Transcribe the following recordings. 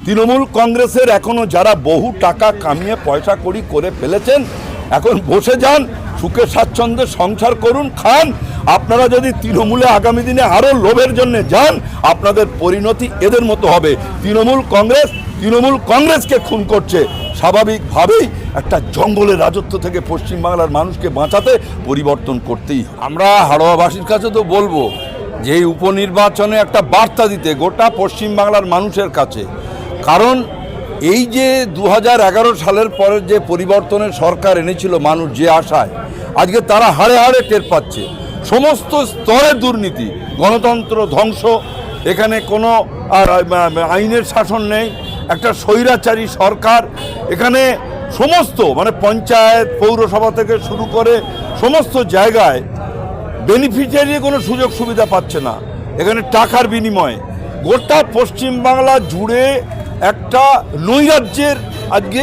তৃণমূল কংগ্রেসের এখনো যারা বহু টাকা কামিয়ে পয়সা কড়ি করে ফেলেছেন, এখন বসে যান, সুখে স্বাচ্ছন্দ্যে সংসার করুন, খান। আপনারা যদি তৃণমূলে আগামী দিনে আরও লোভের জন্য যান, আপনাদের পরিণতি এদের মতো হবে। তৃণমূল কংগ্রেসকে খুন করছে। স্বাভাবিকভাবেই একটা জঙ্গলের রাজত্ব থেকে পশ্চিমবাংলার মানুষকে বাঁচাতে পরিবর্তন করতেই হবে। আমরা হাড়োয়াবাসীর কাছে তো বলবো যে এই উপনির্বাচনে একটা বার্তা দিতে গোটা পশ্চিমবাংলার মানুষের কাছে। কারণ এই যে 2011 সালের পরে যে পরিবর্তনের সরকার এনেছিল মানুষ যে আশায়, আজকে তারা হাড়ে হাড়ে টের পাচ্ছে। সমস্ত স্তরের দুর্নীতি, গণতন্ত্র ধ্বংস, এখানে কোনো আইনের শাসন নেই, একটা স্বৈরাচারী সরকার। এখানে সমস্ত পঞ্চায়েত, পৌরসভা থেকে শুরু করে সমস্ত জায়গায় বেনিফিশিয়ারি কোনো সুযোগ সুবিধা পাচ্ছে না। এখানে টাকার বিনিময়ে গোটা পশ্চিমবাংলা জুড়ে একটা নৈরাজ্যের আজকে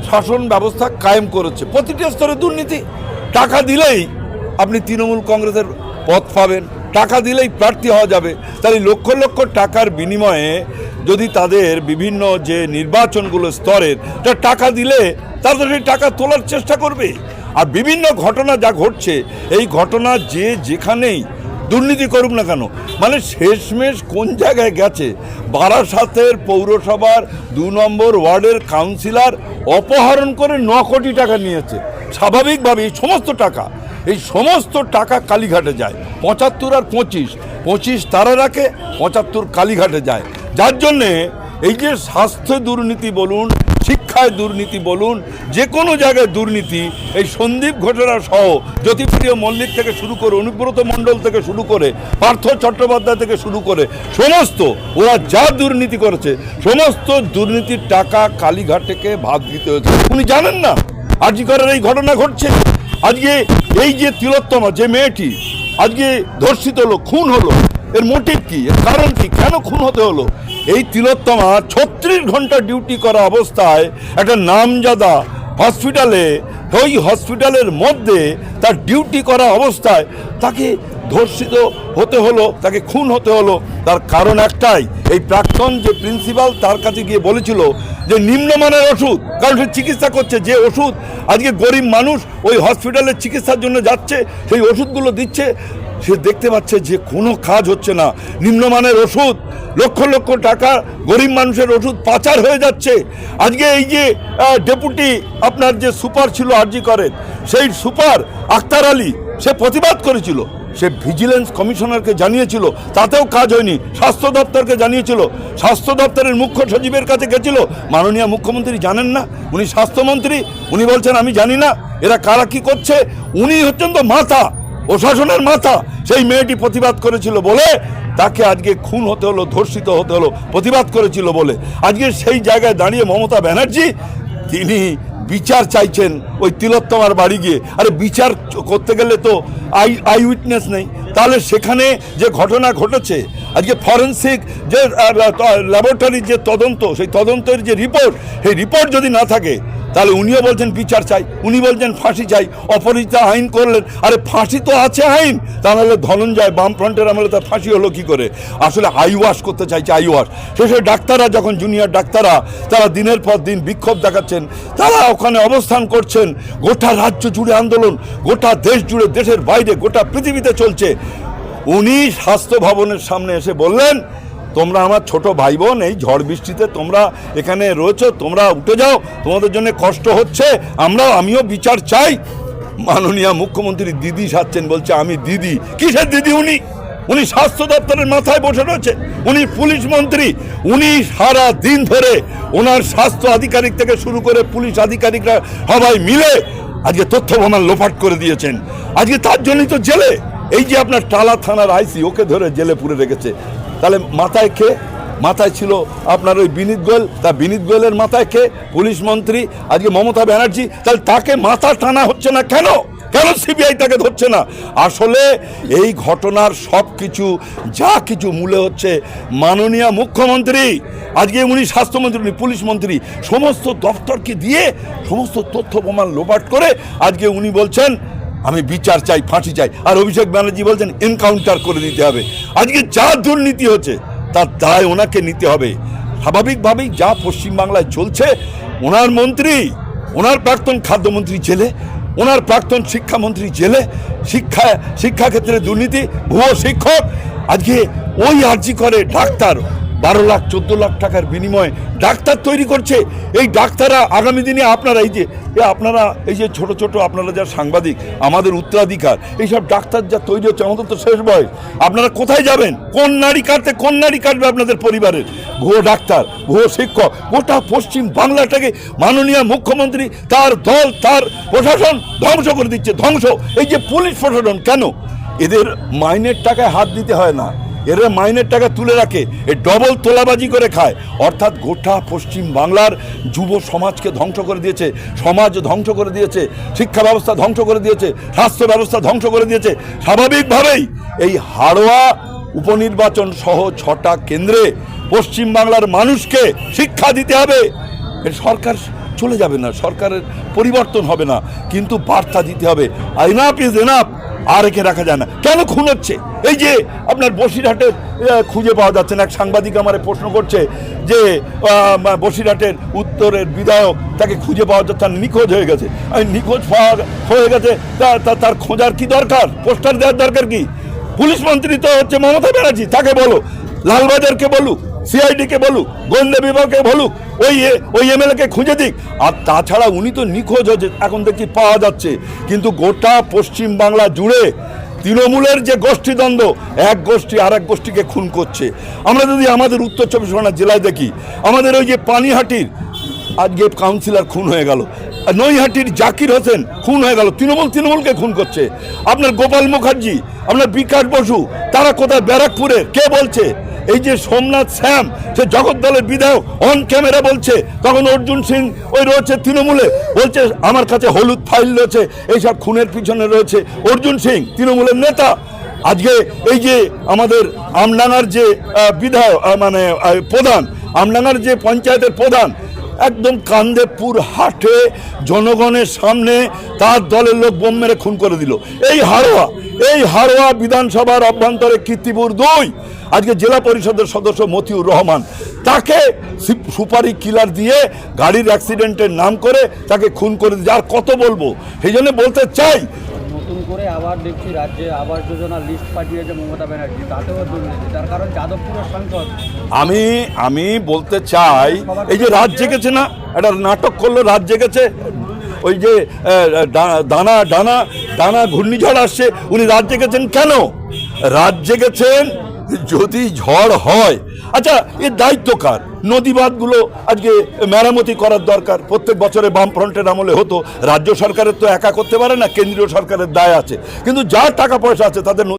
শাসন ব্যবস্থা কায়েম করেছে। প্রতিটি স্তরে দুর্নীতি। টাকা দিলেই আপনি তৃণমূল কংগ্রেসের পদ পাবেন, টাকা দিলেই প্রার্থী হওয়া যাবে। তাহলে লক্ষ লক্ষ টাকার বিনিময়ে যদি তাদের বিভিন্ন যে নির্বাচনগুলো স্তরের, টাকা দিলে তারা সেই টাকা তোলার চেষ্টা করবে। আর বিভিন্ন ঘটনা যা ঘটছে, এই ঘটনা যে যেখানেই দুর্নীতি করুক না কেন, শেষমেশ কোন জায়গায় গেছে, বারাসাতের পৌরসভার 2 নম্বর ওয়ার্ডের কাউন্সিলর অপহরণ করে 9 কোটি টাকা নিয়েছে। স্বাভাবিকভাবে এই সমস্ত টাকা কালীঘাটে যায়। 75 আর 25 তারা রাখে, 75 কালীঘাটে যায়। যার জন্যে এই যে স্বাস্থ্য দুর্নীতি বলুন, শিক্ষায় দুর্নীতি বলুন, যে কোনো জায়গায় দুর্নীতি, এই সন্দীপ ঘোষেরা সহ জ্যোতিপ্রিয় মল্লিক থেকে শুরু করে, অনুব্রত মণ্ডল থেকে শুরু করে, পার্থ চট্টোপাধ্যায় থেকে শুরু করে সমস্ত ওরা যা দুর্নীতি করেছে, সমস্ত দুর্নীতির টাকা কালীঘাটকে ভাগ দিতে হয়েছে। উনি জানেন না আরজি করের এই ঘটনা ঘটছে। আজকে এই যে তিলোত্তমা, যে মেয়েটি আজকে ধর্ষিত হলো, খুন হলো, এর মোটিভ কি, এর কারণ কি, কেন খুন হতে হলো? এই তিলোত্তমা 36 ঘন্টা ডিউটি করা অবস্থায় একটা নামজাদা হসপিটালে, ওই হসপিটালের মধ্যে তার ডিউটি করা অবস্থায় তাকে ধর্ষিত হতে হলো, তাকে খুন হতে হলো। তার কারণ একটাই, এই প্রাক্তন যে প্রিন্সিপাল তার কাছে গিয়ে বলেছিল যে নিম্নমানের ওষুধ, কারণ সে চিকিৎসা করছে, যে ওষুধ আজকে গরিব মানুষ ওই হসপিটালে চিকিৎসার জন্য যাচ্ছে, সেই ওষুধগুলো দিচ্ছে, সে দেখতে পাচ্ছে যে কোনো কাজ হচ্ছে না। নিম্নমানের ওষুধ, লক্ষ লক্ষ টাকা গরিব মানুষের ওষুধ পাচার হয়ে যাচ্ছে। আজকে এই যে ডেপুটি আপনার যে সুপার ছিল আরজি করেন, সেই সুপার আক্তার আলী, সে প্রতিবাদ করেছিল, সে ভিজিলেন্স কমিশনারকে জানিয়েছিল, তাতেও কাজ হয়নি। স্বাস্থ্য দপ্তরকে জানিয়েছিল, স্বাস্থ্য দপ্তরের মুখ্য সচিবের কাছে গেছিল। মাননীয় মুখ্যমন্ত্রী জানেন না, উনি স্বাস্থ্যমন্ত্রী, উনি বলছেন আমি জানি না এরা কারা কি করছে। উনি হচ্ছেন তো মাথা, প্রশাসনের মাথা। সেই মেয়েটি প্রতিবাদ করেছিল বলে তাকে আজকে খুন হতে হলো, ধর্ষিত হতে হলো, প্রতিবাদ করেছিল বলে। আজকে সেই জায়গায় দাঁড়িয়ে মমতা ব্যানার্জি তিনি বিচার চাইছেন ওই তিলোত্তমার বাড়ি গিয়ে। আরে বিচার করতে গেলে তো আই উইটনেস নেই, তাহলে সেখানে যে ঘটনা ঘটেছে, আজকে ফরেন্সিক যে ল্যাবরেটরির যে তদন্ত, সেই তদন্তের যে রিপোর্ট, সেই রিপোর্ট যদি না থাকে, তাহলে উনিও বলছেন বিচার চাই, উনি বলছেন ফাঁসি চাই। অপরাজিতা আইন করলেন, আরে ফাঁসি তো আছে আইন, তাহলে ধনঞ্জয় বামফ্রন্টের আমলে তার ফাঁসি হলো কি করে? আসলে আইওয়াশ করতে চাইছে, আইওয়াশ। শেষে ডাক্তাররা যখন, জুনিয়র ডাক্তাররা, তারা দিনের পর দিন বিক্ষোভ দেখাচ্ছেন, তারা ওখানে অবস্থান করছেন। গোটা রাজ্য জুড়ে আন্দোলন, গোটা দেশ জুড়ে, দেশের বাইরে, গোটা পৃথিবীতে চলছে। উনি স্বাস্থ্য ভবনের সামনে এসে বললেন, তোমরা আমার ছোট ভাই বোন, এই ঝড় বৃষ্টিতে তোমরা এখানে রয়েছো, তোমরা উঠে যাও, তোমাদের জন্য কষ্ট হচ্ছে, আমিও বিচার চাই। মাননীয় মুখ্যমন্ত্রী দিদি সাচ্ছেন, বলছে আমি দিদি। কিসের দিদি? উনি স্বাস্থ্য দপ্তরের মাথায় বসে রয়েছে, উনি পুলিশ মন্ত্রী। উনি সারা দিন ধরে ওনার স্বাস্থ্য আধিকারিক থেকে শুরু করে পুলিশ আধিকারিকরা সবাই মিলে আজকে তথ্য প্রমাণ লোপাট করে দিয়েছেন। আজকে তার জন্যই তো জেলে, এই যে আপনার টালা থানার আইসি, ওকে ধরে জেলে পুরে রেখেছে। তাহলে মাথায় কে? মাথায় ছিল আপনার ওই বিনীত গোয়েল, তা বিনীত গোয়েলের মাথায় কে? পুলিশ মন্ত্রী আজকে মমতা ব্যানার্জি। তাহলে তাকে মাথা টানা হচ্ছে না কেন? কেন সিবিআই তাকে ধরছে না? আসলে এই ঘটনার সব কিছু, যা কিছু মূলে হচ্ছে মাননীয় মুখ্যমন্ত্রী। আজকে উনি স্বাস্থ্যমন্ত্রী, উনি পুলিশ মন্ত্রী, সমস্ত দপ্তরকে দিয়ে সমস্ত তথ্য প্রমাণ লোপাট করে আজকে উনি বলছেন আমি বিচার চাই, ফাঁসি চাই। আর অভিষেক ব্যানার্জি বলছেন এনকাউন্টার করে দিতে হবে। আজকে যা দুর্নীতি হচ্ছে তার দায় ওনাকে নিতে হবে। স্বাভাবিকভাবেই যা পশ্চিমবাংলায় চলছে, ওনার মন্ত্রী, ওনার প্রাক্তন খাদ্যমন্ত্রী জেলে, ওনার প্রাক্তন শিক্ষামন্ত্রী জেলে, শিক্ষাক্ষেত্রে দুর্নীতি, ভুয়ো শিক্ষক, আজকে ওই আর্জি করে ডাক্তার 12 লাখ 14 লাখ টাকার বিনিময়ে ডাক্তার তৈরি করছে। এই ডাক্তাররা আগামী দিনে আপনারা এই যে ছোট ছোট আপনারা যা সাংবাদিক, আমাদের উত্তরাধিকার, এইসব ডাক্তার যা তৈরি হচ্ছে, আমাদের তো শেষ বয়স, আপনারা কোথায় যাবেন? কোন নারী কাটবে আপনাদের পরিবারের? ভুয়ো ডাক্তার, ভুয়ো শিক্ষক, গোটা পশ্চিম বাংলাটাকে মাননীয় মুখ্যমন্ত্রী, তার দল, তার প্রশাসন ধ্বংস করে দিচ্ছে, ধ্বংস। এই যে পুলিশ প্রশাসন, কেন এদের মাইনের টাকায় হাত দিতে হয় না? এরা মাইনের টাকা তুলে রাখে, এ ডবল তোলাবাজি করে খায়। অর্থাৎ গোটা পশ্চিম বাংলার যুব সমাজকে ধ্বংস করে দিয়েছে, সমাজ ধ্বংস করে দিয়েছে, শিক্ষা ব্যবস্থা ধ্বংস করে দিয়েছে, স্বাস্থ্য ব্যবস্থা ধ্বংস করে দিয়েছে। স্বাভাবিকভাবেই এই হাড়োয়া উপনির্বাচন সহ 6টা কেন্দ্রে পশ্চিম বাংলার মানুষকে শিক্ষা দিতে হবে। এর সরকার চলে যাবে না, সরকারের পরিবর্তন হবে না, কিন্তু বার্তা দিতে হবে, এনাফ ইজ এনাফ, আর একে রাখা যায় না। কেন খুন হচ্ছে? এই যে আপনার বসিরহাটের খুঁজে পাওয়া যাচ্ছে না, এক সাংবাদিক আমার প্রশ্ন করছে যে বসিরহাটের উত্তরের বিধায়ক, তাকে খুঁজে পাওয়া যাচ্ছে না, নিখোঁজ হয়ে গেছে। নিখোঁজ হয়ে গেছে, তার খোঁজার কি দরকার? পোস্টার দেওয়ার দরকার কি? পুলিশ মন্ত্রী তো হচ্ছে মমতা ব্যানার্জি, তাকে বলো, লালবাজারকে বলুক, সিআইডিকে বলুক, গোয়েন্দা বিভাগকে বলুক, ওই এমএলএকে খুঁজে দিক। আর তাছাড়া উনি তো নিখোঁজ হয়েছে, এখন দেখি পাওয়া যাচ্ছে। কিন্তু গোটা পশ্চিম বাংলা জুড়ে তৃণমূলের যে গোষ্ঠীদ্বন্দ্ব, এক গোষ্ঠী আর এক গোষ্ঠীকে খুন করছে। আমরা যদি আমাদের উত্তর 24 পরগনা জেলায় দেখি, আমাদের ওই যে পানিহাটির আজকে কাউন্সিলর খুন হয়ে গেল, নৈহাটির জাকির হোসেন খুন হয়ে গেল, তৃণমূলকে খুন করছে। আপনার গোপাল মুখার্জি, আপনার বিকাশ বসু, তারা কোথায়? ব্যারাকপুরে। কে বলছে? এই যে সোমনাথ শ্যাম, সে জগদ্দলের বিধায়ক, অন ক্যামেরা বলছে। তখন অর্জুন সিং ওই রয়েছে তৃণমূলে, বলছে আমার কাছে হলুদ ফাইল রয়েছে, এইসব খুনের পিছনে রয়েছে অর্জুন সিং, তৃণমূলের নেতা। আজকে এই যে আমাদের আমডাঙ্গার যে বিধায়ক, মানে প্রধান, আমডাঙ্গার যে পঞ্চায়েতের প্রধান, একদম কান্দেপুর হাটে জনগণের সামনে তার দলের লোক বোম মেরে খুন করে দিল। এই হাড়োয়া বিধানসভার অভ্যন্তরে কীর্তিপুর 2 আজকে জেলা পরিষদের সদস্য মতিউর রহমান, তাকে সুপারি কিলার দিয়ে গাড়ির অ্যাক্সিডেন্টের নাম করে তাকে খুন করে দিয়েছে। আর কত বলবো? সেই জন্য বলতে চাই, নতুন করে আবার দেখছি রাজ্যে আবাস যোজনা লিস্ট পাঠিয়েছে মমতা ব্যানার্জি, তাতেও দুর্নীতি, তার কারণ যাদবপুরের সাংসদ। আমি বলতে চাই, এই যে রাত জেগেছে না, একটা নাটক করলো, রাত জেগেছে, ওই যে ডানা ঘূর্ণিঝড় আসছে, উনি রাত জেগেছেন কেন? রাত জেগেছেন যদি ঝড় হয়, আচ্ছা এর দায়িত্ব কার? নদীবাঁধগুলো আজকে মেরামতি করার দরকার, প্রত্যেক বছরে বামফ্রন্টের আমলে হতো। রাজ্য সরকারের তো একা করতে পারে না, কেন্দ্রীয় সরকারের দায় আছে। কিন্তু যার টাকা পয়সা আছে তাদের